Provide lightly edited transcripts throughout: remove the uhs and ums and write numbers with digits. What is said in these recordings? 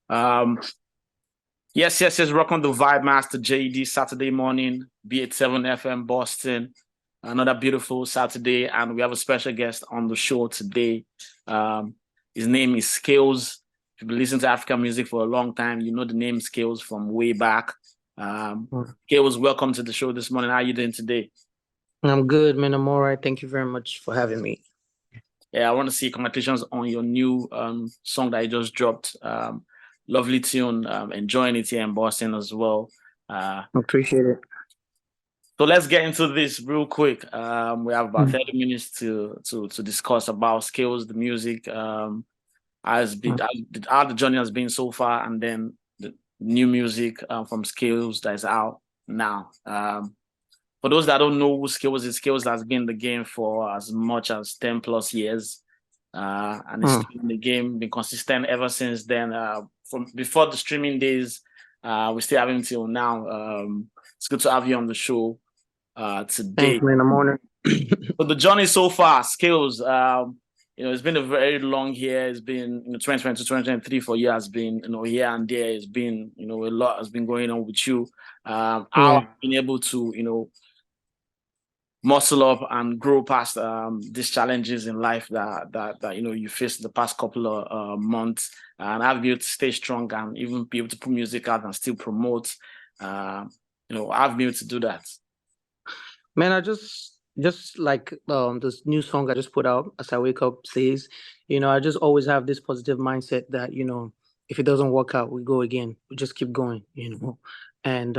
Um, yes. Rock on the Vibemaster JD Saturday morning, B87.7FM Boston. Another beautiful Saturday, and we have a special guest on the show today. Um, his name is Skales. If you've been listening to African music for a long time, you know the name Skales from way back. Skales, welcome to the show this morning. How are you doing today? I'm good, man. I'm all right. Thank you very much for having me. Yeah, I want to see congratulations on your new song that you just dropped. Lovely tune. Enjoying it here in Boston as well. Appreciate it. So let's get into this real quick. We have about Mm. 30 minutes to discuss about Skales, the music, has been how the journey has been so far, and then the new music from Skales that is out now. For those that don't know who Skales is, Skales has been in the game for as much as 10 plus years. And it's still in the game, been consistent ever since then. From before the streaming days, we still have him till now. It's good to have you on the show today. Thanks, man. I'm honored. But the journey so far, Skales, it's been a very long year. It's been 2020 to 2023 for you has been here and there. It's been a lot has been going on with you. How have you been able to muscle up and grow past these challenges in life that you faced the past couple of months, and have been able to stay strong and even be able to put music out and still promote. I've been able to do that. Man, I just like this new song I just put out, As I Wake Up says, I just always have this positive mindset that, if it doesn't work out, we go again. We just keep going, And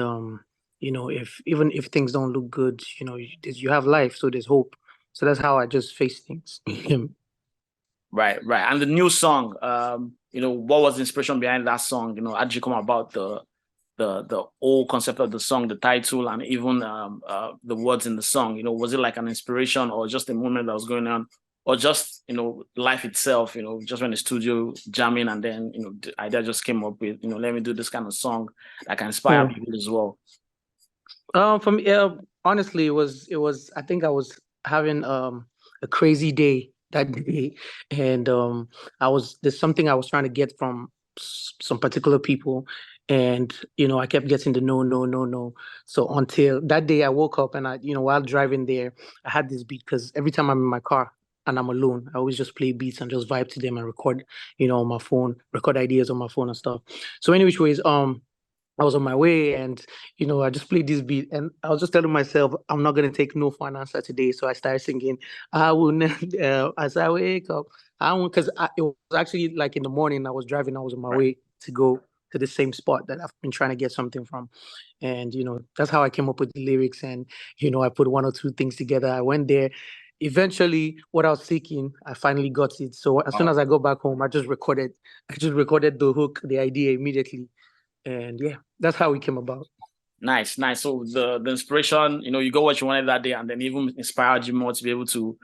if things don't look good, you have life, so there's hope. So that's how I just face things. Right. And the new song, what was the inspiration behind that song? How did you come about the whole concept of the song, the title, and even the words in the song? Was it like an inspiration or just a moment that was going on, or just life itself? Just when the studio jamming, and then the idea just came up with let me do this kind of song that can inspire people as well. For me, honestly, it was. I think I was having a crazy day that day, and there's something I was trying to get from some particular people, and I kept getting the no, no, no, no. So until that day, I woke up and while driving there, I had this beat because every time I'm in my car and I'm alone, I always just play beats and just vibe to them and record, on my phone, record ideas on my phone and stuff. So, anyways, I was on my way and, I just played this beat and I was just telling myself, I'm not going to take no for an answer today. So I started singing, I will never, as I wake up, I won't, because it was actually like in the morning I was driving, I was on my way to go to the same spot that I've been trying to get something from. And, that's how I came up with the lyrics. And, I put one or two things together. I went there. Eventually, what I was seeking, I finally got it. So as soon as I got back home, I just recorded the hook, the idea immediately. And yeah, that's how it came about. Nice. So the inspiration, you got what you wanted that day, and then even inspired you more to be able to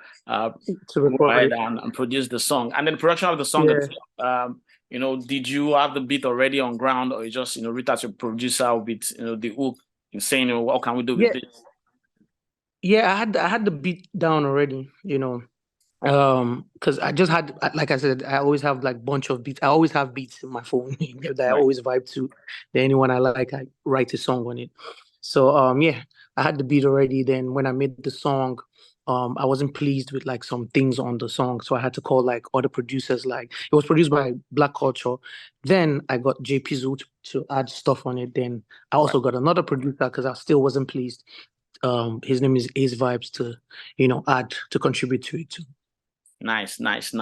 record it and produce the song. And then production of the song itself, did you have the beat already on ground, or you just reach out to your producer with the hook and saying, what can we do with this? Yeah, I had the beat down already, because I just had, like I said, I always have like bunch of beats. I always have beats in my phone that I always vibe to. Then anyone I like, I write a song on it. So yeah, I had the beat already. Then when I made the song, I wasn't pleased with like some things on the song, so I had to call like other producers. Like it was produced by Black Culture. Then I got JP Zoo to add stuff on it. Then I also got another producer because I still wasn't pleased. His name is Ace Vibes to add to contribute to it too. Nice. And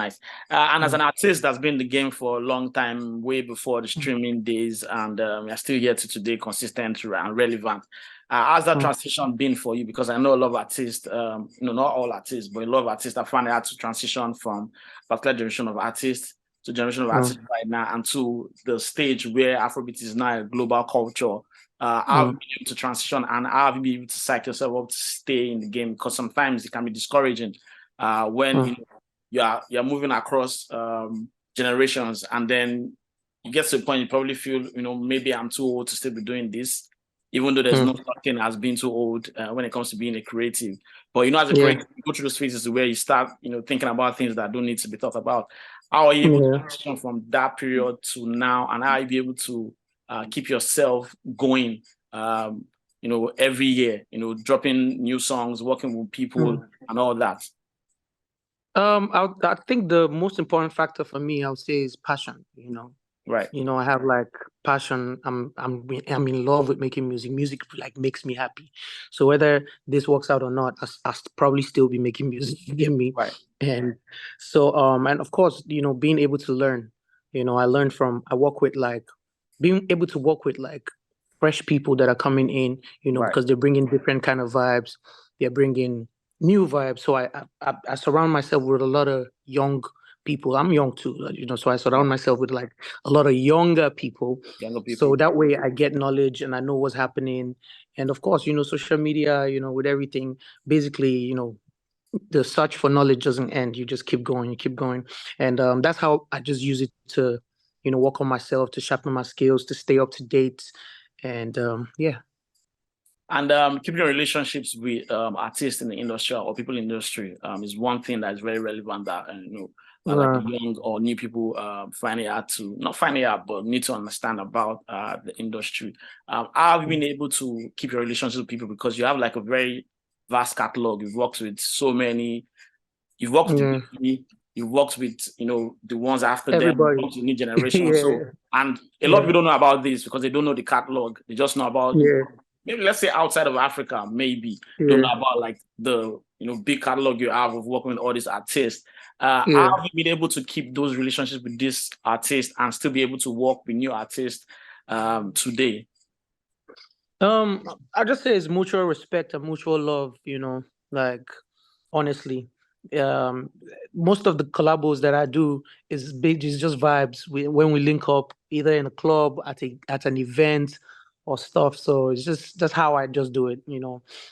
as an artist that's been in the game for a long time, way before the streaming days, and you're still here to today, consistent and relevant. How's that transition been for you? Because I know a lot of artists, not all artists, but a lot of artists are finding out to transition from particular generation of artists to generation of artists right now, and to the stage where Afrobeat is now a global culture. How have you been able to transition, and how have you been able to psych yourself up to stay in the game? Because sometimes it can be discouraging when you're moving across generations, and then you get to a point you probably feel maybe I'm too old to still be doing this, even though there's no such thing as being too old when it comes to being a creative. But as a creative, you go through those phases where you start thinking about things that don't need to be thought about. How are you able to transition from that period to now, and how are you be able to keep yourself going? Every year, dropping new songs, working with people, and all that. I think the most important factor for me, I would say, is passion. Right. I have like passion. I'm in love with making music. Music like makes me happy. So whether this works out or not, I'll probably still be making music. You get me? Right. And so and of course, being able to learn. I work with like being able to work with like fresh people that are coming in. Right. Because they're bringing different kind of vibes. They're bringing new vibes. So I surround myself with a lot of young people. I'm young too, so I surround myself with like a lot of younger people. So that way I get knowledge and I know what's happening. And of course, social media, with everything, basically, the search for knowledge doesn't end. You just keep going, And that's how I just use it to, work on myself, to sharpen my skills, to stay up to date. And yeah. And keeping your relationships with artists in the industry or people in the industry is one thing that's very relevant that like young or new people find it hard to not find it out, but need to understand about the industry. How have you been able to keep your relationship with people, because you have like a very vast catalog? You've worked with so many. You've worked with me. You've worked with the ones after everybody. them, the new generation. So, and a lot of people don't know about this because they don't know the catalog. They just know about maybe, let's say, outside of Africa, maybe don't know about like the big catalog you have of working with all these artists. How have you been able to keep those relationships with these artists and still be able to work with new artists today? I just say it's mutual respect and mutual love. Like honestly, most of the collabos that I do is just vibes. When we link up either in a club, at an event or stuff. So it's just that's how I just do it.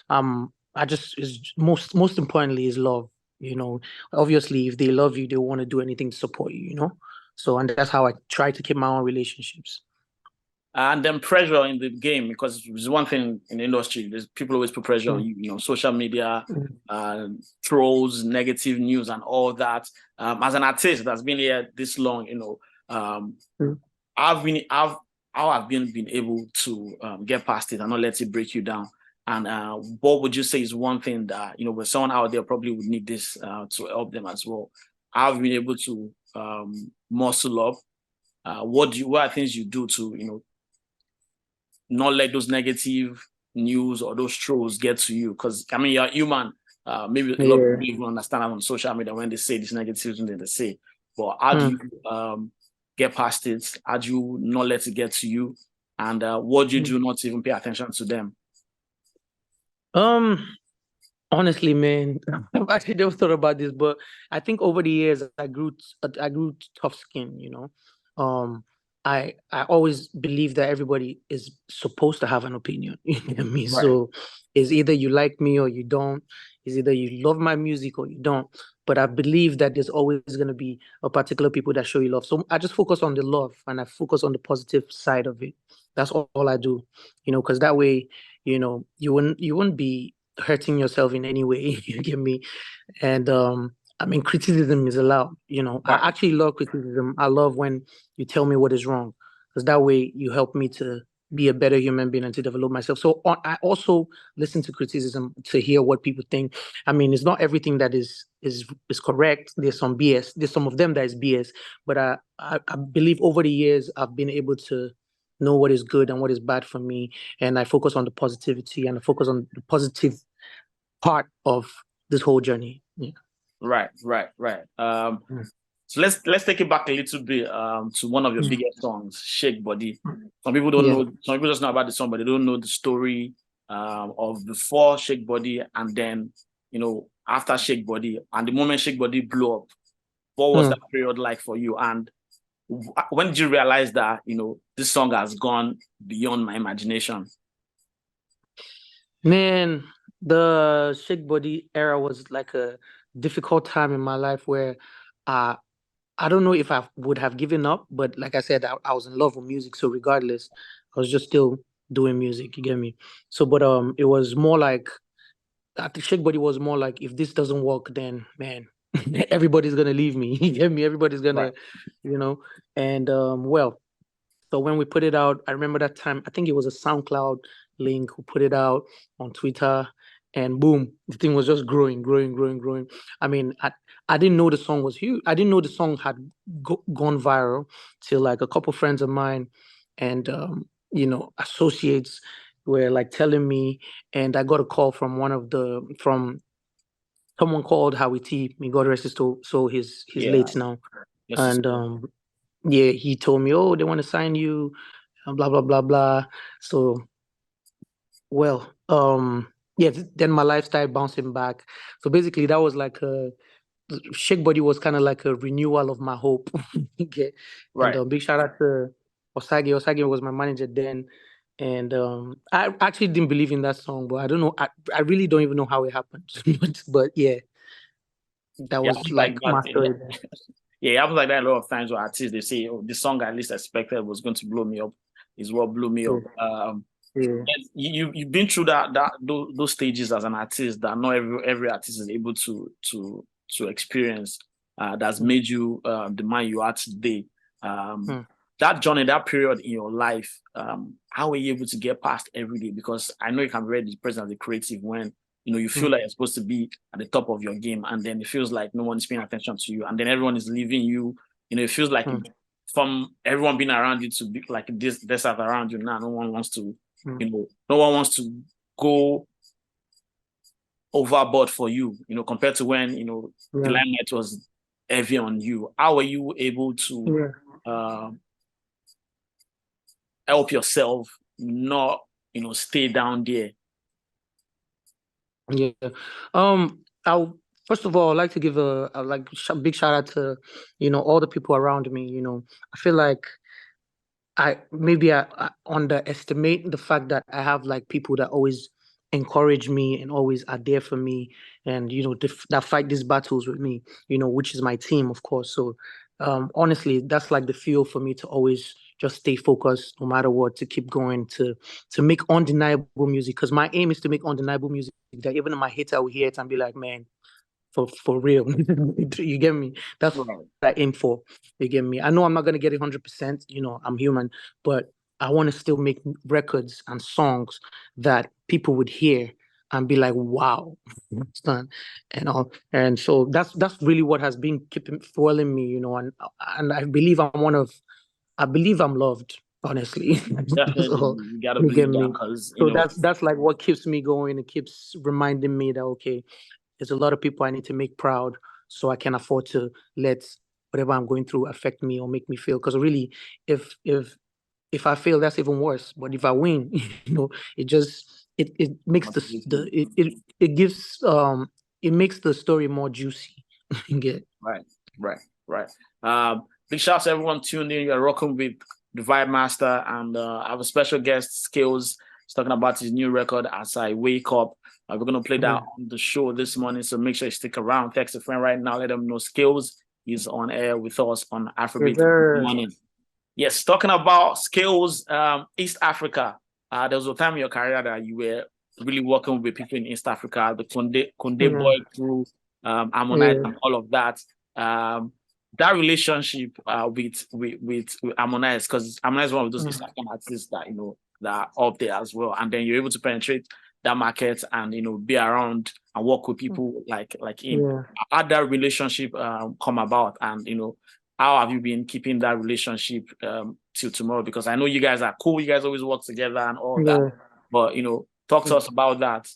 I just is most importantly is love. Obviously, if they love you, they want to do anything to support you. So and that's how I try to keep my own relationships. And then pressure in the game, because it's one thing in the industry. There's people always put pressure on you, social media, trolls, negative news, and all that. As an artist that's been here this long, how I've been able to get past it and not let it break you down. And what would you say is one thing that when someone out there probably would need this to help them as well? I've been able to muscle up. What are things you do to not let those negative news or those trolls get to you? Because I mean, you're human. Maybe a lot of people even understand on social media when they say these negative things they say. But how do you get past it? How do you not let it get to you? And what do you do not to even pay attention to them? Honestly, man, I've actually never thought about this, but I think over the years I grew tough skin. I always believe that everybody is supposed to have an opinion. You know what I mean? Right. So it's either you like me or you don't. It's either you love my music or you don't. But I believe that there's always going to be a particular people that show you love. So I just focus on the love and I focus on the positive side of it. That's all I do, because that way, you wouldn't be hurting yourself in any way. You get me? And I mean, criticism is allowed. Right. I actually love criticism. I love when you tell me what is wrong, because that way you help me to be a better human being and to develop myself. So I also listen to criticism to hear what people think. I mean, it's not everything that is correct. There's some BS. There's some of them that is BS. But I believe over the years I've been able to know what is good and what is bad for me, and I focus on the positivity and I focus on the positive part of this whole journey. Yeah. Right. So let's take it back a little bit to one of your biggest songs, Shake Body. Some people don't know. Some people just know about the song, but they don't know the story of before Shake Body and then after Shake Body, and the moment Shake Body blew up. What was that period like for you? And when did you realize that this song has gone beyond my imagination? Man, the Shake Body era was like a difficult time in my life where I don't know if I would have given up, but like I said, I was in love with music. So regardless, I was just still doing music. You get me? So, but it was more like, I think Shake Body was more like, if this doesn't work, then man, everybody's gonna leave me. You get me? Everybody's gonna, Right. and well, so when we put it out, I remember that time, I think it was a SoundCloud link who put it out on Twitter, and boom, the thing was just growing, growing, growing, growing. I mean, I didn't know the song was huge. I didn't know the song had gone viral till like a couple friends of mine and associates were like telling me, and I got a call from from someone called Howie T. May God rest his soul. So he's Yeah. late now, Yes, and yeah, he told me, oh, they want to sign you, and blah blah blah blah. So well, yeah, then my life started bouncing back. So basically, that was like Shake Body was kind of like a renewal of my hope. Okay. And right. big shout out to Osage. Osage was my manager then. And I actually didn't believe in that song, but I don't know. I really don't even know how it happened. But yeah, that Yeah, was like like that. my story then. Yeah, it happens like that a lot of times where artists they say, "Oh, this song I least expected was going to blow me up," is what blew me Yeah. up. Yeah. Yes, you've been through those stages as an artist that not every artist is able to experience. That's Mm. made you the man you are today. Um, Mm. that journey, that period in your life, how were you able to get past every day? Because I know you can be very depressed as a creative when you feel Mm. like you're supposed to be at the top of your game, and then it feels like no one's paying attention to you, and then everyone is leaving you. It feels like Mm. from everyone being around you to be like this desert around you now. No one wants to Mm. no one wants to go overboard for you, compared to when, the Yeah. limelight was heavy on you. How were you able to Yeah. uh, help yourself not, stay down there? Yeah. I'll first of all I'd like to give big shout out to, all the people around me. I feel like I underestimate the fact that I have like people that always encourage me and always are there for me, and that fight these battles with me, which is my team, of course. So honestly, that's like the fuel for me to always just stay focused no matter what, to keep going, to make undeniable music, because my aim is to make undeniable music that even my hater will hear it and be like, man, for real. You get me? That's what Right. I aim for. You get me? I know I'm not gonna get it 100%. I'm human, but I want to still make records and songs that people would hear and be like, "Wow," understand? And all. And so that's really what has been keeping fueling me. And I believe I believe I'm loved. Honestly, Definitely, so you gotta you get believe that me. because So that's like what keeps me going. It keeps reminding me that, okay, there's a lot of people I need to make proud, so I can afford to let whatever I'm going through affect me or make me feel. Because really, if if if I fail, that's even worse. But if I win, it just it makes it gives it makes the story more juicy. You get. right, right, right. Big shout out to everyone tuned in. You're rocking with the Vibemaster, and I have a special guest, Skales. He's talking about his new record, As I Wake Up. We're gonna play that on the show this morning, so make sure you stick around. Text a friend right now, let them know Skales is on air with us on Yes, Afrobeats sir. morning. Yes, talking about Skales, East Africa. There was a time in your career that you were really working with people in East Africa, the Kunde Yeah. boy crew, Harmonize, Yeah. and all of that. Um, that relationship with Harmonize, because Harmonize is one of those East African artists that that are up there as well, and then you're able to penetrate that market and be around and work with people like him. Yeah. How did that relationship come about, and how have you been keeping that relationship till tomorrow? Because I know you guys are cool, you guys always work together and all that, Yeah. but talk to us about that.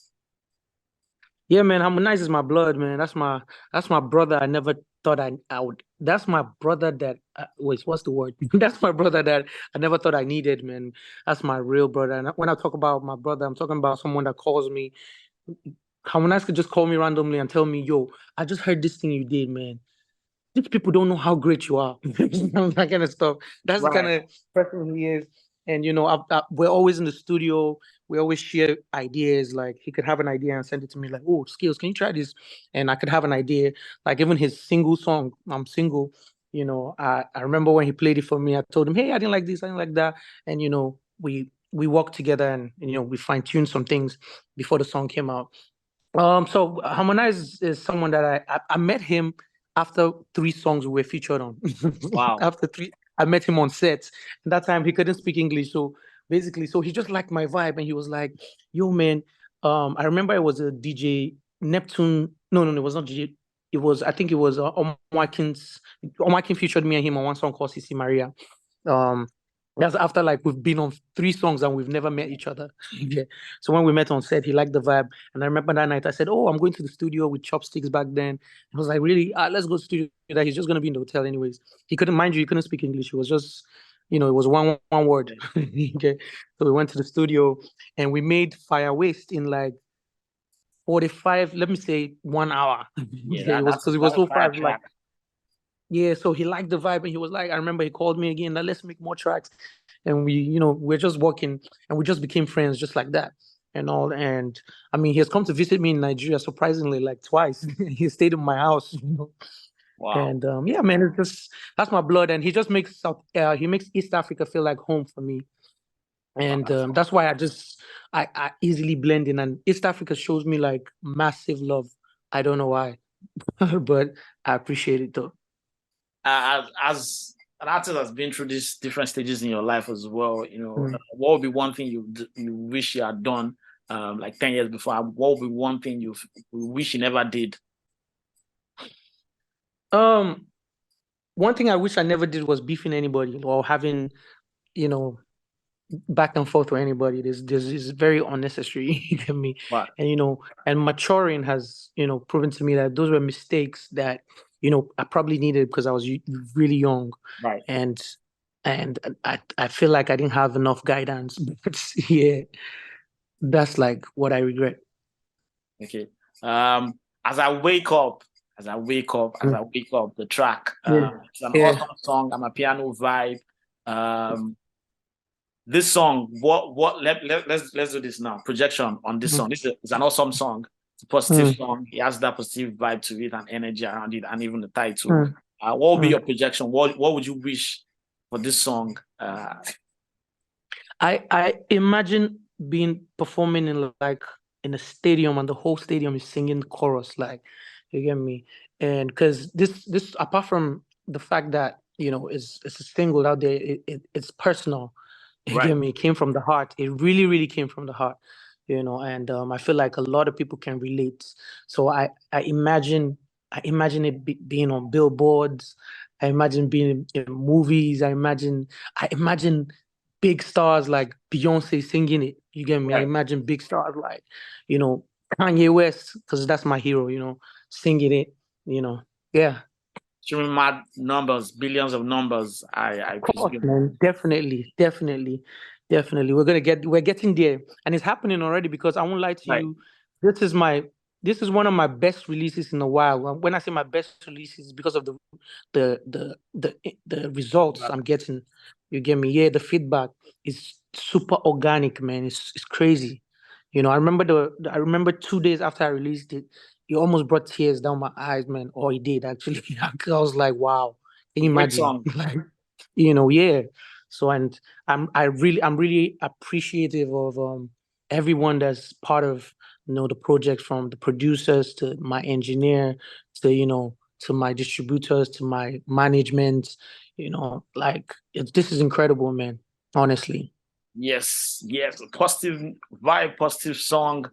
Yeah, man, Harmonize is my blood, man. That's my brother. I never thought I would. That's my brother that wait, what's the word? That's my brother that I never thought I needed, man. That's my real brother. And when I talk about my brother, I'm talking about someone that calls me. Harmonize could just call me randomly and tell me, "Yo, I just heard this thing you did, man. These people don't know how great you are." That kind of stuff. That's the kind Right. of person he is. And we're always in the studio. We always share ideas. Like he could have an idea and send it to me, like, "Oh, Skills, can you try this?" And I could have an idea. Like even his single song, "I'm Single." I remember when he played it for me. I told him, "Hey, I didn't like this, I didn't like that," and we worked together, and we fine tuned some things before the song came out. So Harmonize is someone that I met him after 3 songs we were featured on. Wow. After three, I met him on set. And that time he couldn't speak English, so basically, so he just liked my vibe, and he was like, "Yo, man." I remember it was a DJ Neptune. No, no, no, it was not DJ. It was, I think it was Watkins. Watkins featured me and him on one song called CC Maria. Um, that's after like we've been on 3 songs and we've never met each other. Yeah. So when we met on set, he liked the vibe. And I remember that night I said, "Oh, I'm going to the studio with chopsticks back then." He was like, "Really? Let's go to the studio." That he's just gonna be in the hotel anyways. He couldn't, mind you, he couldn't speak English. It was just, it was one word. Okay. So we went to the studio and we made Fire Waste in like 45, let me say 1 hour. Yeah, Yeah, it was because it was that's a so fire fast. Like, track. yeah, so he liked the vibe and he was like, I remember he called me again, that let's make more tracks. And we're just working and we just became friends just like that and all. And I mean, he has come to visit me in Nigeria, surprisingly, like twice. He stayed in my house. Wow. And yeah, man, it's just, that's my blood. And he just makes he makes East Africa feel like home for me. Wow, And that's that's why I easily blend in. And East Africa shows me like massive love. I don't know why, but I appreciate it though. as an artist that's been through these different stages in your life as well, Mm. what would be one thing you wish you had done like 10 years before? What would be one thing you wish you never did? Um, One thing I wish I never did was beefing anybody or having, you know, back and forth with anybody. This is very unnecessary. You get me? But And and maturing has, proven to me that those were mistakes that, I probably needed because I was really young. right. And I feel like I didn't have enough guidance. But yeah, that's like what I regret. Okay. Um, as I wake up, Mm. the track. Yeah. It's an Yeah. awesome song. I'm a piano vibe. Um, this song, let's do this now. Projection on this Mm. song. It's an awesome song. It's a positive Mm. song. It has that positive vibe to it and energy around it, and even the title. Mm. What would be Mm. your projection? What would you wish for this song? I imagine being performing in like in a stadium and the whole stadium is singing the chorus, like, you get me? And because this apart from the fact that it's a single out there, it's personal. You Right. get me? It came from the heart. It really, really came from the heart. And I feel like a lot of people can relate. So I imagine it being on billboards. I imagine being in movies. I imagine big stars like Beyonce singing it. You get me? I Right. imagine big stars like, you know, Kanye West, because that's my hero, singing it, you know. Yeah. Showing mad numbers, billions of numbers, I Of course, presume. man. Definitely, definitely, definitely. We're getting there. And it's happening already because I won't lie to Right. you. This is my this is one of my best releases in a while. When I say my best releases, because of the results I'm getting. You get me? Yeah, the feedback is super organic, man. It's crazy. I remember 2 days after I released it, it almost brought tears down my eyes, man. Or it did actually. I was like, wow. Can you Great imagine? song. Like, yeah. So, and I'm really appreciative of everyone that's part of the project, from the producers to my engineer to to my distributors to my management. Like, this is incredible, man. Honestly. Yes, yes. A positive vibe, positive song.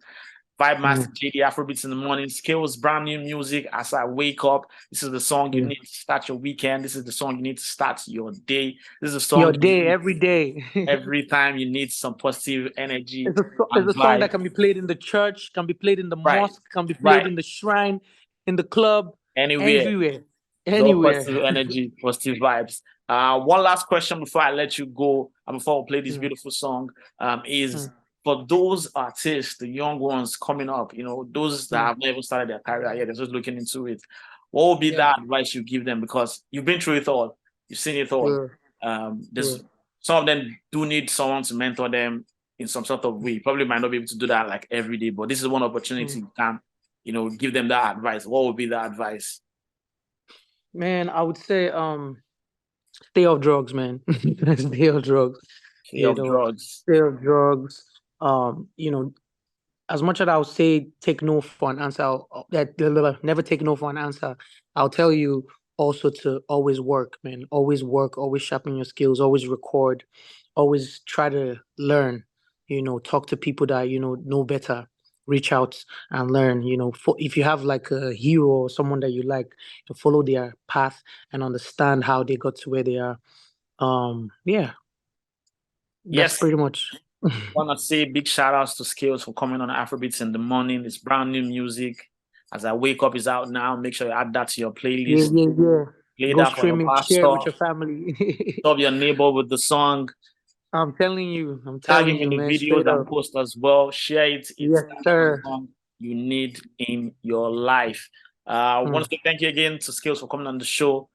Vibemaster Mm. JD Afrobeats in the morning. Skills, brand new music as I wake up. This is the song you Yeah. need to start your weekend. This is the song you need to start your day. This is the Your song you day, need every day. every time you need some positive energy It's and a song vibe. that can be played in the church, can be played in the Right, mosque, can be played right. in the shrine, in the club, Anywhere. everywhere, It's all anywhere. positive energy, positive vibes. One last question before I let you go, and before we play this Mm. beautiful song, is Mm. for those artists, the young ones coming up, those that Mm. have never started their career yet, they're just looking into it. What would be Yeah. that advice you give them? Because you've been through it all, you've seen it all. Yeah. Yeah. There's some of them do need someone to mentor them in some sort of way. Probably might not be able to do that like every day, but this is one opportunity Mm. you can, give them that advice. What would be that advice? Man, I would say stay off drugs, man. Stay off drugs. Free You of know, drugs. stay off drugs. Um, you know, as much as I would say take no for an answer, never take no for an answer, I'll tell you also to always work, man. Always work, always sharpen your skills, always record, always try to learn, talk to people that, know better, reach out and learn, if you have like a hero or someone that you like, to follow their path and understand how they got to where they are. Yeah, that's Yes. pretty much. Want to say big shout outs to Skales for coming on Afrobeats in the morning. It's brand new music. As I wake up, is out now. Make sure you add that to your playlist. Yeah. Play Go that for your stream it, share it with pastor. your family. Stop your neighbor with the song. I'm telling you, Tag him in the man, videos straight and up. post as well. Share it. It's Yes, that sir. song you need in your life. I want to say thank you again to Skales for coming on the show.